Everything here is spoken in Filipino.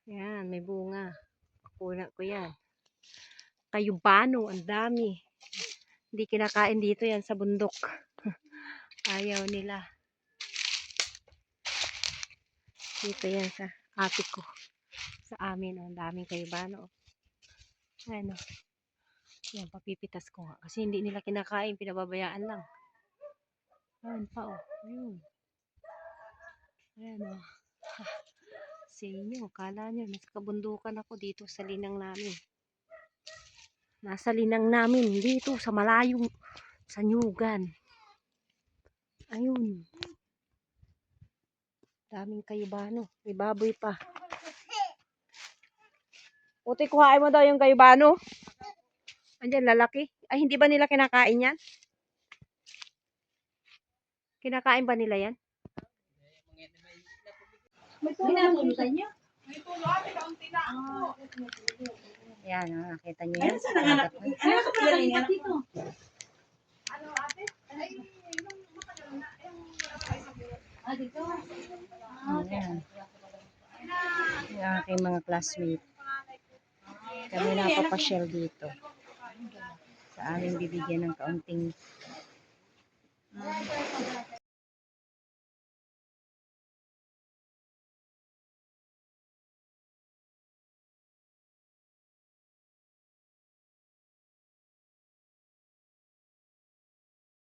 Yan, may bunga. Pakuna ko yan. Kayubano, ang dami. Hindi kinakain dito yan sa bundok. Ayaw nila. Dito yan sa ate ko. Sa amin, ang daming kayubano. Ano. Yan, papipitas ko nga. Kasi hindi nila kinakain, pinababayaan lang. Ayan pa, oh. Ayun. Ayan, oh. Sa inyo, kala nyo, nasa kabundukan ako dito sa linang namin. Nasa linang namin, dito sa malayong Sanyugan. Ayun. Daming kayubano. May baboy pa. Puti, kuhain mo daw yung kayubano. Andiyan, lalaki. Ay, hindi ba nila kinakain yan? Kinakain ba nila yan? May tulo sa inyo? Ayan, nakita nyo yan. Ano ka pala kanina dito? Ano ate? Ay, Dito? Ayan. Yung aking mga classmate. Kami napapasyal dito. Sa aming bibigyan ng kaunting